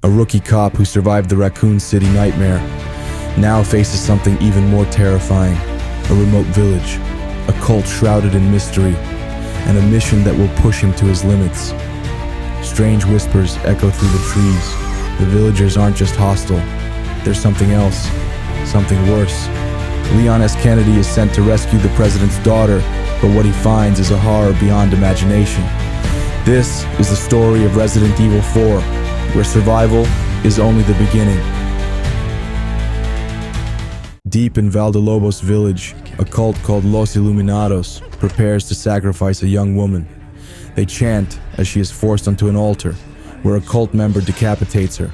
a rookie cop who survived the Raccoon City nightmare, now faces something even more terrifying: a remote village, a cult shrouded in mystery, and a mission that will push him to his limits. Strange whispers echo through the trees. The villagers aren't just hostile, there's something else, something worse. Leon S. Kennedy is sent to rescue the president's daughter, but what he finds is a horror beyond imagination. This is the story of Resident Evil 4, where survival is only the beginning. Deep in Valdalobos village, a cult called Los Illuminados prepares to sacrifice a young woman. They chant as she is forced onto an altar, where a cult member decapitates her,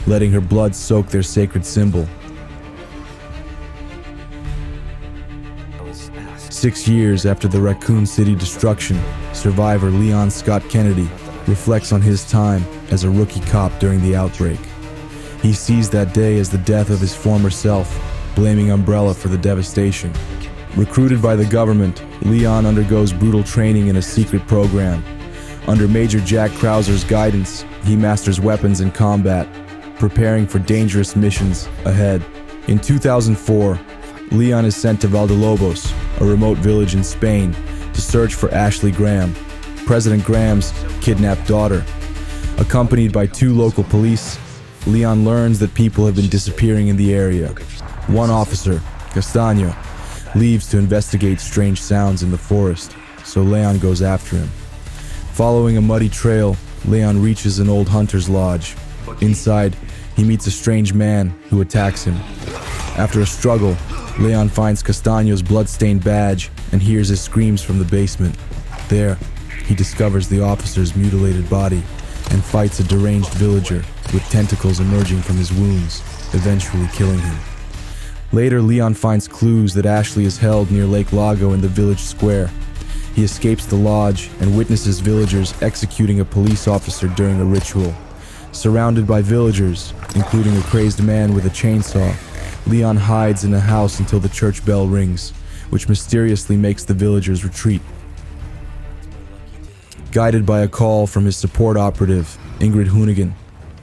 letting her blood soak their sacred symbol. 6 years after the Raccoon City destruction, survivor Leon Scott Kennedy reflects on his time as a rookie cop during the outbreak. He sees that day as the death of his former self, blaming Umbrella for the devastation. Recruited by the government, Leon undergoes brutal training in a secret program. Under Major Jack Krauser's guidance, he masters weapons and combat, preparing for dangerous missions ahead. In 2004, Leon is sent to Valdalobos, a remote village in Spain, to search for Ashley Graham, President Graham's kidnapped daughter. Accompanied by 2 local police, Leon learns that people have been disappearing in the area. One officer, Castaño, leaves to investigate strange sounds in the forest, so Leon goes after him. Following a muddy trail, Leon reaches an old hunter's lodge. Inside, he meets a strange man who attacks him. After a struggle, Leon finds Castaño's blood-stained badge and hears his screams from the basement. There, he discovers the officer's mutilated body and fights a deranged villager with tentacles emerging from his wounds, eventually killing him. Later, Leon finds clues that Ashley is held near Lake Lago in the village square. He escapes the lodge and witnesses villagers executing a police officer during a ritual. Surrounded by villagers, including a crazed man with a chainsaw, Leon hides in a house until the church bell rings, which mysteriously makes the villagers retreat. Guided by a call from his support operative, Ingrid Hoonigan,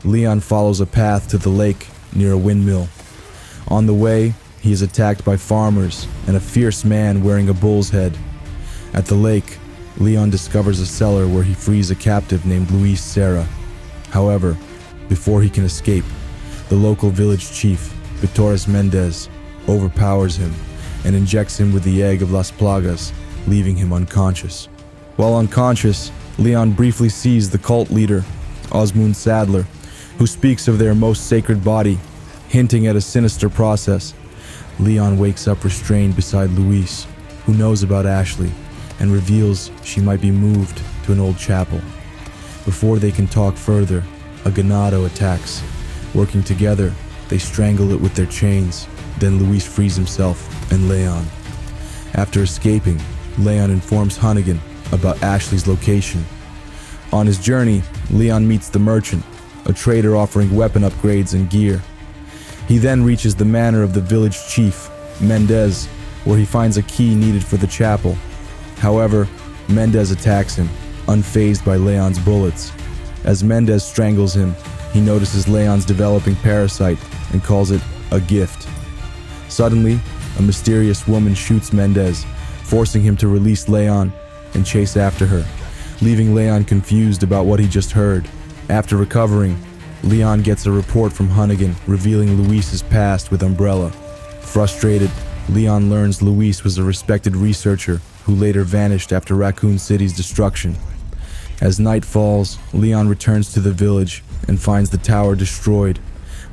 Leon follows a path to the lake near a windmill. On the way, he is attacked by farmers and a fierce man wearing a bull's head. At the lake, Leon discovers a cellar where he frees a captive named Luis Serra. However, before he can escape, the local village chief, Vittoris Mendez, overpowers him and injects him with the egg of Las Plagas, leaving him unconscious. While unconscious, Leon briefly sees the cult leader, Osmund Saddler, who speaks of their most sacred body, hinting at a sinister process. Leon wakes up restrained beside Luis, who knows about Ashley, and reveals she might be moved to an old chapel. Before they can talk further, a ganado attacks. Working together, they strangle it with their chains. Then Luis frees himself and Leon. After escaping, Leon informs Hunnigan about Ashley's location. On his journey, Leon meets the merchant, a trader offering weapon upgrades and gear. He then reaches the manor of the village chief, Mendez, where he finds a key needed for the chapel. However, Mendez attacks him, unfazed by Leon's bullets. As Mendez strangles him, he notices Leon's developing parasite and calls it a gift. Suddenly, a mysterious woman shoots Mendez, forcing him to release Leon and chase after her, leaving Leon confused about what he just heard. After recovering, Leon gets a report from Hunnigan revealing Luis's past with Umbrella. Frustrated, Leon learns Luis was a respected researcher who later vanished after Raccoon City's destruction. As night falls, Leon returns to the village and finds the tower destroyed,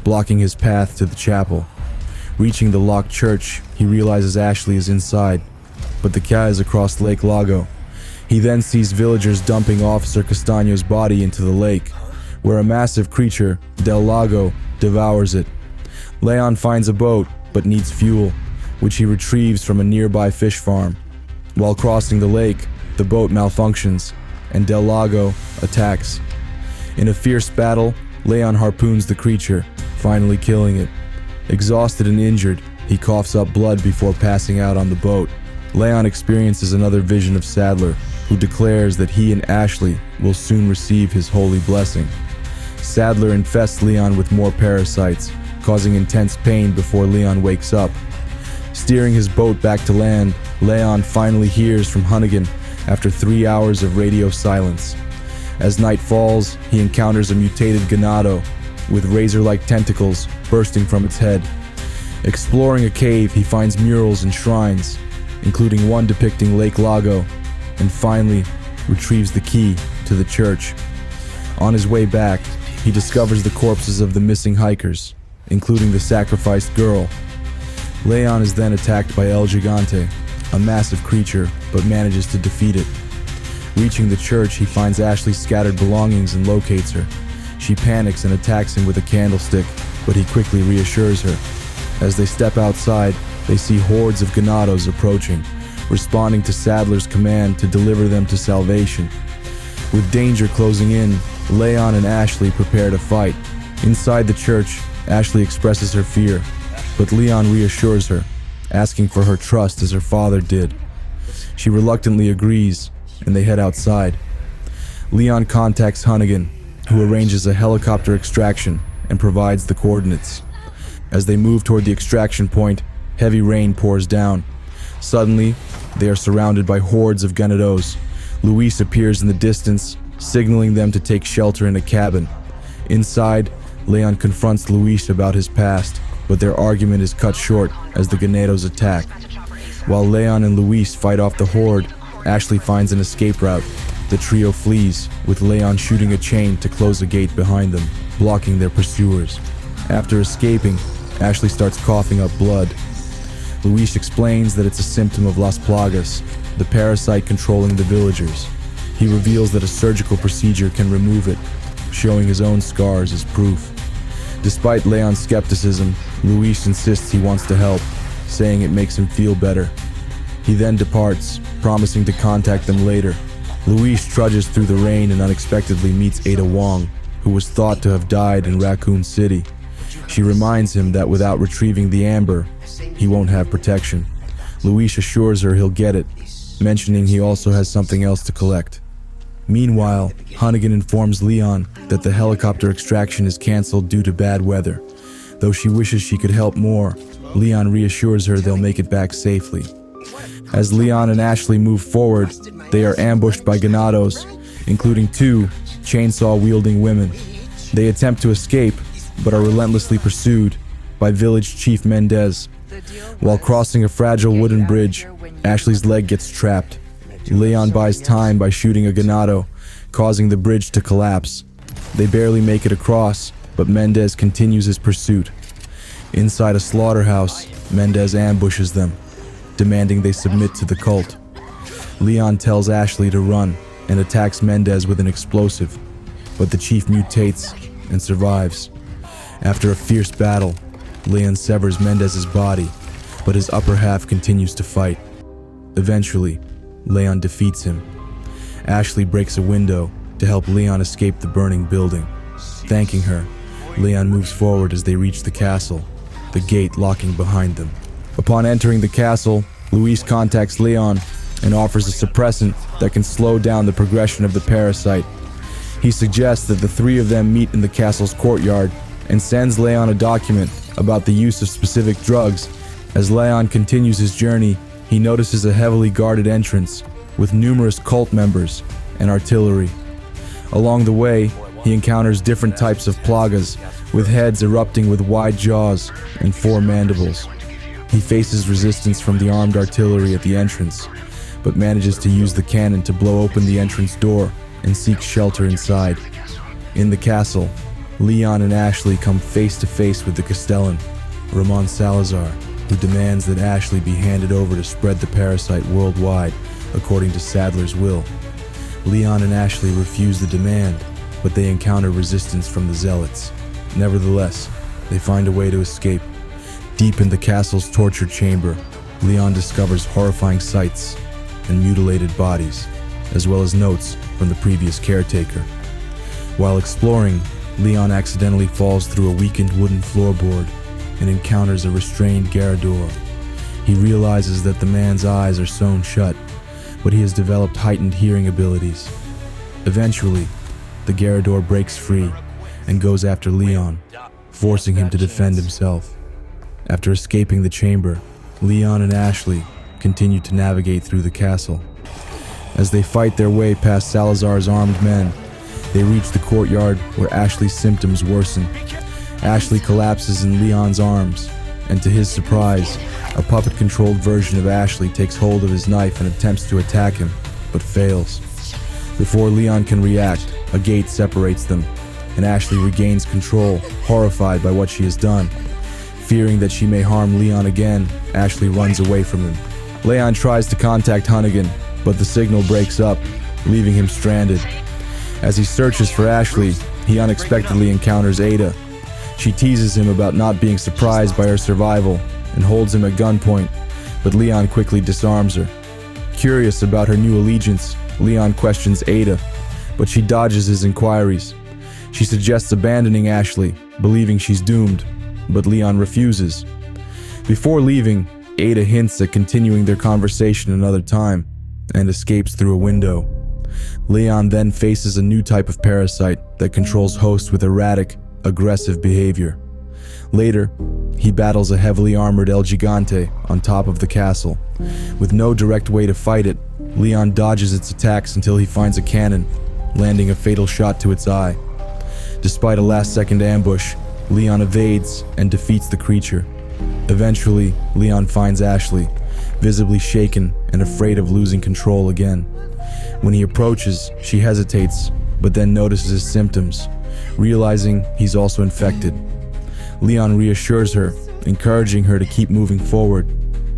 blocking his path to the chapel. Reaching the locked church, he realizes Ashley is inside, but the Ka is across Lake Lago. He then sees villagers dumping Officer Castaño's body into the lake, where a massive creature, Del Lago, devours it. Leon finds a boat, but needs fuel, which he retrieves from a nearby fish farm. While crossing the lake, the boat malfunctions, and Del Lago attacks. In a fierce battle, Leon harpoons the creature, finally killing it. Exhausted and injured, he coughs up blood before passing out on the boat. Leon experiences another vision of Saddler, who declares that he and Ashley will soon receive his holy blessing. Saddler infests Leon with more parasites, causing intense pain before Leon wakes up. Steering his boat back to land, Leon finally hears from Hunnigan after 3 hours of radio silence. As night falls, he encounters a mutated ganado with razor-like tentacles bursting from its head. Exploring a cave, he finds murals and shrines, including one depicting Lake Lago, and finally retrieves the key to the church. On his way back, he discovers the corpses of the missing hikers, including the sacrificed girl. Leon is then attacked by El Gigante, a massive creature, but manages to defeat it. Reaching the church, he finds Ashley's scattered belongings and locates her. She panics and attacks him with a candlestick, but he quickly reassures her. As they step outside, they see hordes of ganados approaching, responding to Saddler's command to deliver them to salvation. With danger closing in, Leon and Ashley prepare to fight. Inside the church, Ashley expresses her fear, but Leon reassures her, asking for her trust as her father did. She reluctantly agrees, and they head outside. Leon contacts Hunnigan, who arranges a helicopter extraction and provides the coordinates. As they move toward the extraction point, heavy rain pours down. Suddenly, they are surrounded by hordes of ganados. Luis appears in the distance, signaling them to take shelter in a cabin. Inside, Leon confronts Luis about his past, but their argument is cut short as the ganados attack. While Leon and Luis fight off the horde, Ashley finds an escape route. The trio flees, with Leon shooting a chain to close a gate behind them, blocking their pursuers. After escaping, Ashley starts coughing up blood. Luis explains that it's a symptom of Las Plagas, the parasite controlling the villagers. He reveals that a surgical procedure can remove it, showing his own scars as proof. Despite Leon's skepticism, Luis insists he wants to help, saying it makes him feel better. He then departs, promising to contact them later. Luis trudges through the rain and unexpectedly meets Ada Wong, who was thought to have died in Raccoon City. She reminds him that without retrieving the amber, he won't have protection. Luis assures her he'll get it, mentioning he also has something else to collect. Meanwhile, Hunnigan informs Leon that the helicopter extraction is cancelled due to bad weather. Though she wishes she could help more, Leon reassures her they'll make it back safely. As Leon and Ashley move forward, they are ambushed by ganados, including 2 chainsaw-wielding women. They attempt to escape, but are relentlessly pursued by village chief Mendez. While crossing a fragile wooden bridge, Ashley's leg gets trapped. Leon buys time by shooting a ganado, causing the bridge to collapse. They barely make it across, but Mendez continues his pursuit. Inside a slaughterhouse, Mendez ambushes them, demanding they submit to the cult. Leon tells Ashley to run and attacks Mendez with an explosive, but the chief mutates and survives. After a fierce battle, Leon severs Mendez's body, but his upper half continues to fight. Eventually, Leon defeats him. Ashley breaks a window to help Leon escape the burning building. Thanking her, Leon moves forward as they reach the castle, the gate locking behind them. Upon entering the castle, Luis contacts Leon and offers a suppressant that can slow down the progression of the parasite. He suggests that the 3 of them meet in the castle's courtyard and sends Leon a document about the use of specific drugs. As Leon continues his journey, he notices a heavily guarded entrance with numerous cult members and artillery. Along the way, he encounters different types of plagas, with heads erupting with wide jaws and 4 mandibles. He faces resistance from the armed artillery at the entrance, but manages to use the cannon to blow open the entrance door and seek shelter inside. In the castle, Leon and Ashley come face to face with the Castellan, Ramon Salazar, who demands that Ashley be handed over to spread the parasite worldwide, according to Saddler's will. Leon and Ashley refuse the demand, but they encounter resistance from the zealots. Nevertheless, they find a way to escape. Deep in the castle's torture chamber, Leon discovers horrifying sights and mutilated bodies, as well as notes from the previous caretaker. While exploring, Leon accidentally falls through a weakened wooden floorboard and encounters a restrained Garador. He realizes that the man's eyes are sewn shut, but he has developed heightened hearing abilities. Eventually, the Garador breaks free and goes after Leon, forcing him to defend himself. After escaping the chamber, Leon and Ashley continue to navigate through the castle. As they fight their way past Salazar's armed men, they reach the courtyard where Ashley's symptoms worsen. Ashley collapses in Leon's arms, and to his surprise, a puppet-controlled version of Ashley takes hold of his knife and attempts to attack him, but fails. Before Leon can react, a gate separates them, and Ashley regains control, horrified by what she has done. Fearing that she may harm Leon again, Ashley runs away from him. Leon tries to contact Hunnigan, but the signal breaks up, leaving him stranded. As he searches for Ashley, he unexpectedly encounters Ada. She teases him about not being surprised by her survival and holds him at gunpoint, but Leon quickly disarms her. Curious about her new allegiance, Leon questions Ada, but she dodges his inquiries. She suggests abandoning Ashley, believing she's doomed, but Leon refuses. Before leaving, Ada hints at continuing their conversation another time and escapes through a window. Leon then faces a new type of parasite that controls hosts with erratic, aggressive behavior. Later, he battles a heavily armored El Gigante on top of the castle. With no direct way to fight it, Leon dodges its attacks until he finds a cannon, landing a fatal shot to its eye. Despite a last-second ambush, Leon evades and defeats the creature. Eventually, Leon finds Ashley, visibly shaken and afraid of losing control again. When he approaches, she hesitates, but then notices his symptoms, realizing he's also infected. Leon reassures her, encouraging her to keep moving forward.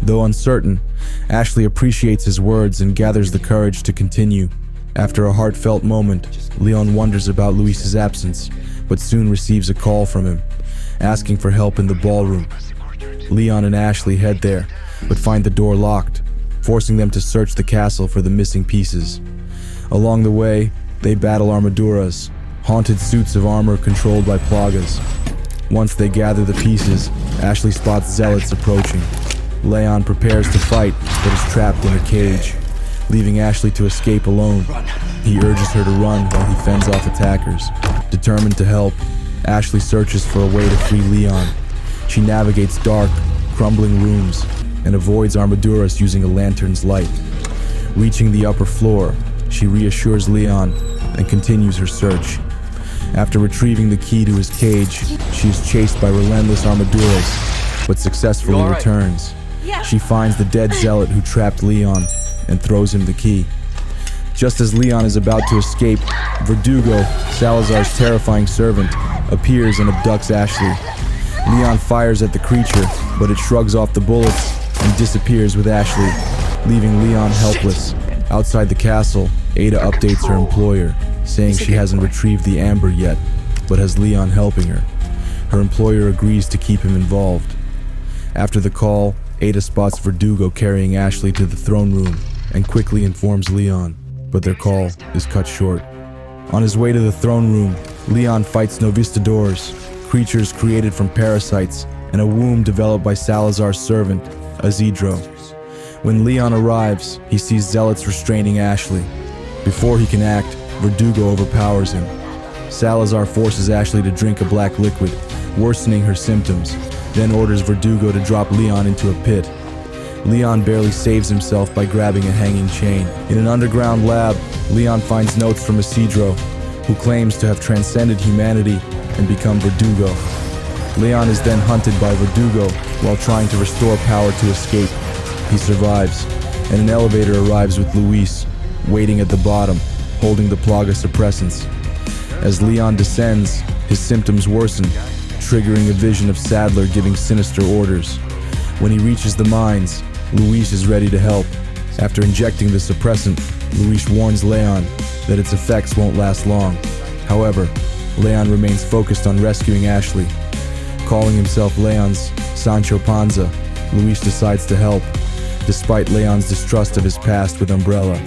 Though uncertain, Ashley appreciates his words and gathers the courage to continue. After a heartfelt moment, Leon wonders about Luis's absence, but soon receives a call from him, asking for help in the ballroom. Leon and Ashley head there, but find the door locked, forcing them to search the castle for the missing pieces. Along the way, they battle armaduras, haunted suits of armor controlled by plagas. Once they gather the pieces, Ashley spots zealots approaching. Leon prepares to fight, but is trapped in a cage, leaving Ashley to escape alone. He urges her to run while he fends off attackers. Determined to help, Ashley searches for a way to free Leon. She navigates dark, crumbling rooms and avoids armaduras using a lantern's light. Reaching the upper floor, she reassures Leon and continues her search. After retrieving the key to his cage, she is chased by relentless armaduras, but successfully returns. She finds the dead zealot who trapped Leon and throws him the key. Just as Leon is about to escape, Verdugo, Salazar's terrifying servant, appears and abducts Ashley. Leon fires at the creature, but it shrugs off the bullets and disappears with Ashley, leaving Leon helpless. Outside the castle, Ada updates her employer, saying she hasn't retrieved the amber yet, but has Leon helping her. Her employer agrees to keep him involved. After the call, Ada spots Verdugo carrying Ashley to the throne room and quickly informs Leon, but their call is cut short. On his way to the throne room, Leon fights Novistadors, creatures created from parasites, and a womb developed by Salazar's servant, Isidro. When Leon arrives, he sees zealots restraining Ashley. Before he can act, Verdugo overpowers him. Salazar forces Ashley to drink a black liquid, worsening her symptoms, then orders Verdugo to drop Leon into a pit. Leon barely saves himself by grabbing a hanging chain. In an underground lab, Leon finds notes from Isidro, who claims to have transcended humanity and become Verdugo. Leon is then hunted by Verdugo while trying to restore power to escape. He survives, and an elevator arrives with Luis, waiting at the bottom, holding the plaga suppressants. As Leon descends, his symptoms worsen, triggering a vision of Saddler giving sinister orders. When he reaches the mines, Luis is ready to help. After injecting the suppressant, Luis warns Leon that its effects won't last long. However, Leon remains focused on rescuing Ashley. Calling himself Leon's Sancho Panza, Luis decides to help, despite Leon's distrust of his past with Umbrella.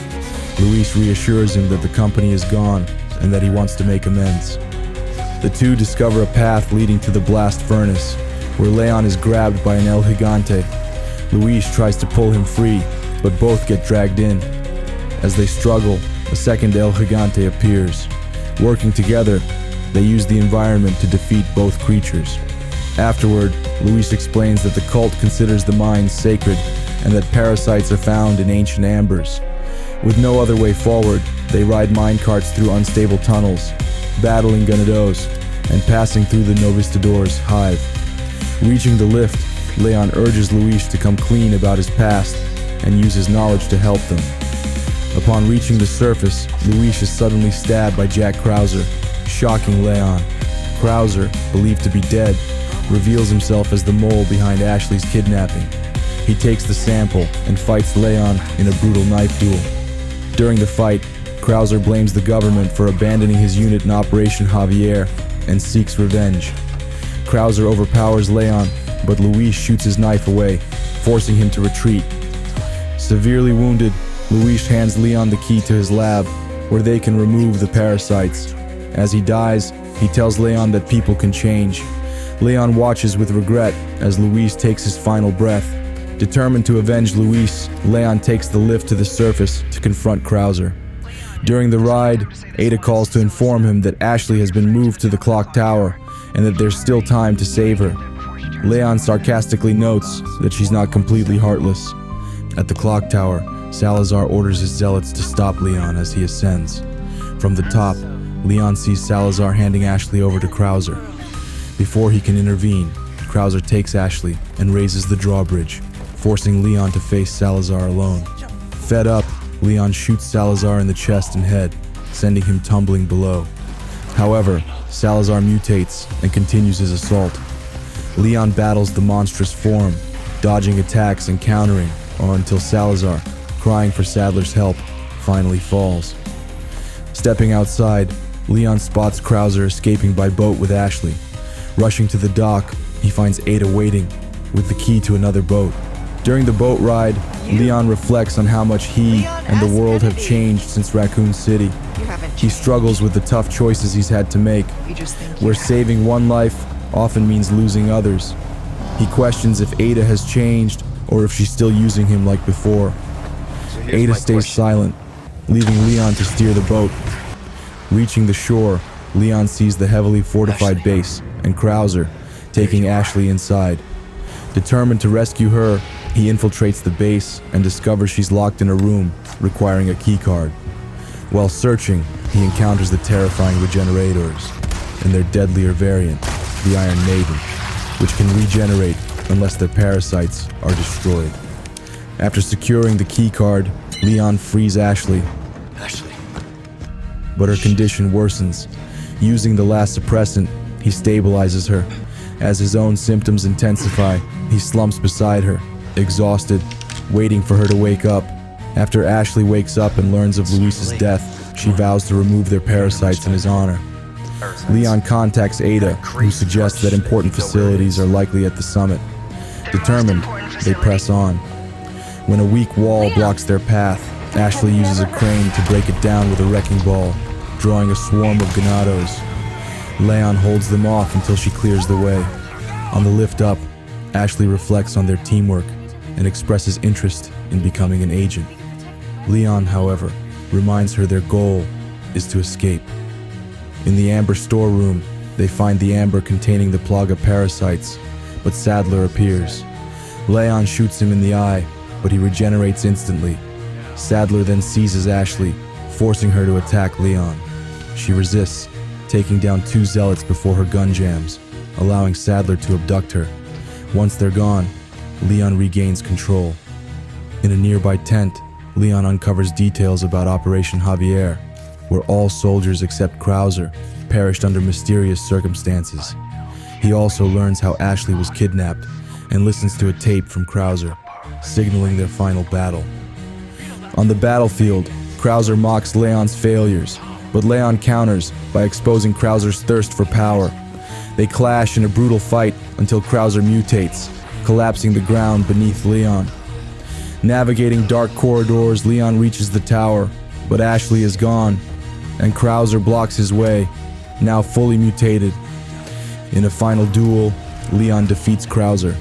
Luis reassures him that the company is gone and that he wants to make amends. The two discover a path leading to the blast furnace, where Leon is grabbed by an El Gigante. Luis tries to pull him free, but both get dragged in. As they struggle, a second El Gigante appears. Working together, They use the environment to defeat both creatures. Afterward, Luis explains that the cult considers the mines sacred and that parasites are found in ancient ambers. With no other way forward, they ride minecarts through unstable tunnels, battling Ganados and passing through the Novistador's hive. Reaching the lift, Leon urges Luis to come clean about his past and use his knowledge to help them. Upon reaching the surface, Luis is suddenly stabbed by Jack Krauser, shocking Leon. Krauser, believed to be dead, reveals himself as the mole behind Ashley's kidnapping. He takes the sample and fights Leon in a brutal knife duel. During the fight, Krauser blames the government for abandoning his unit in Operation Javier and seeks revenge. Krauser overpowers Leon, but Luis shoots his knife away, forcing him to retreat. Severely wounded, Luis hands Leon the key to his lab, where they can remove the parasites. As he dies, he tells Leon that people can change. Leon watches with regret as Luis takes his final breath. Determined to avenge Luis, Leon takes the lift to the surface to confront Krauser. During the ride, Ada calls to inform him that Ashley has been moved to the clock tower and that there's still time to save her. Leon sarcastically notes that she's not completely heartless. At the clock tower, Salazar orders his zealots to stop Leon as he ascends. From the top, Leon sees Salazar handing Ashley over to Krauser. Before he can intervene, Krauser takes Ashley and raises the drawbridge, forcing Leon to face Salazar alone. Fed up, Leon shoots Salazar in the chest and head, sending him tumbling below. However, Salazar mutates and continues his assault. Leon battles the monstrous form, dodging attacks and countering, or until Salazar, crying for Saddler's help, finally falls. Stepping outside, Leon spots Krauser escaping by boat with Ashley. Rushing to the dock, he finds Ada waiting, with the key to another boat. During the boat ride, Leon reflects on how much he and the world have changed since Raccoon City. He struggles with the tough choices he's had to make, where saving one life often means losing others. He questions if Ada has changed or if she's still using him like before. Ada stays silent, leaving Leon to steer the boat. Reaching the shore, Leon sees the heavily fortified base and Krauser taking Ashley inside. Determined to rescue her, he infiltrates the base and discovers she's locked in a room, requiring a keycard. While searching, he encounters the terrifying Regenerators and their deadlier variant, the Iron Maiden, which can regenerate unless their parasites are destroyed. After securing the keycard, Leon frees Ashley. But her condition worsens. Using the last suppressant, he stabilizes her. As his own symptoms intensify, he slumps beside her, exhausted, waiting for her to wake up. After Ashley wakes up and learns of Luis's death, she vows to remove their parasites in his honor. Leon contacts Ada, who suggests that important facilities are likely at the summit. Determined, they press on. When a weak wall blocks their path, Ashley uses a crane to break it down with a wrecking ball, drawing a swarm of Ganados. Leon holds them off until she clears the way. On the lift up, Ashley reflects on their teamwork and expresses interest in becoming an agent. Leon, however, reminds her their goal is to escape. In the amber storeroom, they find the amber containing the Plaga parasites, but Saddler appears. Leon shoots him in the eye, but he regenerates instantly. Saddler then seizes Ashley, forcing her to attack Leon. She resists, taking down 2 zealots before her gun jams, allowing Saddler to abduct her. Once they're gone, Leon regains control. In a nearby tent, Leon uncovers details about Operation Javier, where all soldiers except Krauser perished under mysterious circumstances. He also learns how Ashley was kidnapped and listens to a tape from Krauser, signaling their final battle. On the battlefield, Krauser mocks Leon's failures, but Leon counters by exposing Krauser's thirst for power. They clash in a brutal fight until Krauser mutates, collapsing the ground beneath Leon. Navigating dark corridors, Leon reaches the tower, but Ashley is gone, and Krauser blocks his way, now fully mutated. In a final duel, Leon defeats Krauser.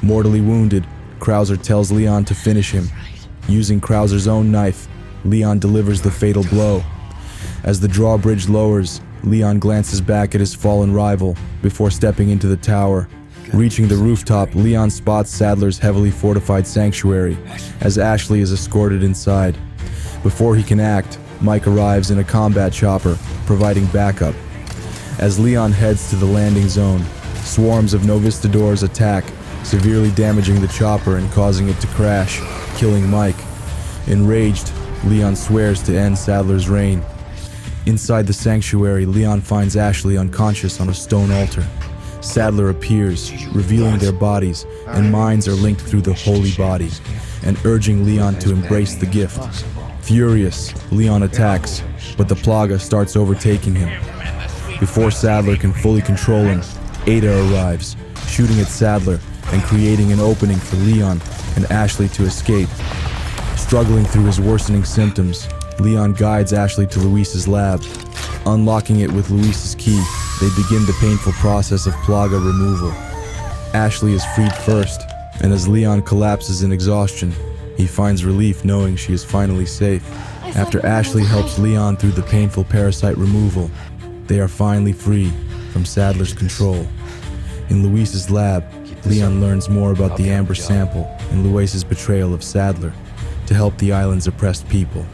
Mortally wounded, Krauser tells Leon to finish him. Using Krauser's own knife, Leon delivers the fatal blow. As the drawbridge lowers, Leon glances back at his fallen rival before stepping into the tower. Reaching the rooftop, Leon spots Saddler's heavily fortified sanctuary as Ashley is escorted inside. Before he can act, Mike arrives in a combat chopper, providing backup. As Leon heads to the landing zone, swarms of Novistadors attack, severely damaging the chopper and causing it to crash, killing Mike. Enraged, Leon swears to end Saddler's reign. Inside the sanctuary, Leon finds Ashley unconscious on a stone altar. Saddler appears, revealing their bodies, and minds are linked through the holy body, and urging Leon to embrace the gift. Furious, Leon attacks, but the Plaga starts overtaking him. Before Saddler can fully control him, Ada arrives, shooting at Saddler and creating an opening for Leon and Ashley to escape. Struggling through his worsening symptoms, Leon guides Ashley to Luis's lab. Unlocking it with Luis's key, they begin the painful process of Plaga removal. Ashley is freed first, and as Leon collapses in exhaustion, he finds relief knowing she is finally safe. After Ashley helps Leon through the painful parasite removal, they are finally free from Saddler's control. In Luis's lab, Leon learns more about the Amber sample and Luis's betrayal of Saddler to help the island's oppressed people.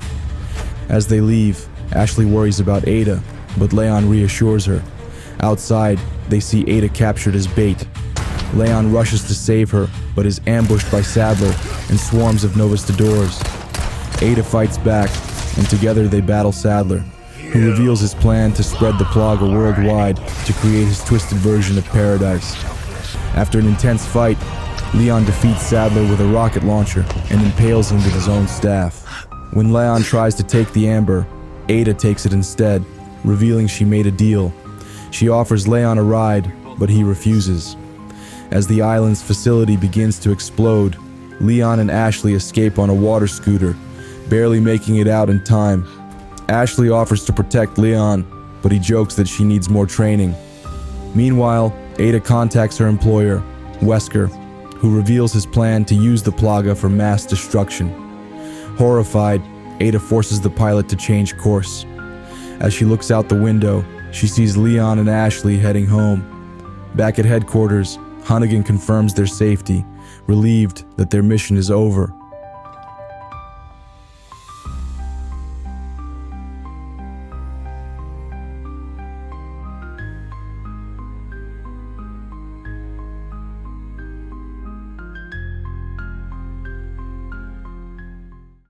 As they leave, Ashley worries about Ada, but Leon reassures her. Outside, they see Ada captured as bait. Leon rushes to save her, but is ambushed by Saddler and swarms of Novistadors. Ada fights back, and together they battle Saddler, who reveals his plan to spread the Plaga worldwide to create his twisted version of paradise. After an intense fight, Leon defeats Saddler with a rocket launcher and impales him with his own staff. When Leon tries to take the Amber, Ada takes it instead, revealing she made a deal. She offers Leon a ride, but he refuses. As the island's facility begins to explode, Leon and Ashley escape on a water scooter, barely making it out in time. Ashley offers to protect Leon, but he jokes that she needs more training. Meanwhile, Ada contacts her employer, Wesker, who reveals his plan to use the Plaga for mass destruction. Horrified, Ada forces the pilot to change course. As she looks out the window, she sees Leon and Ashley heading home. Back at headquarters, Hunnigan confirms their safety, relieved that their mission is over.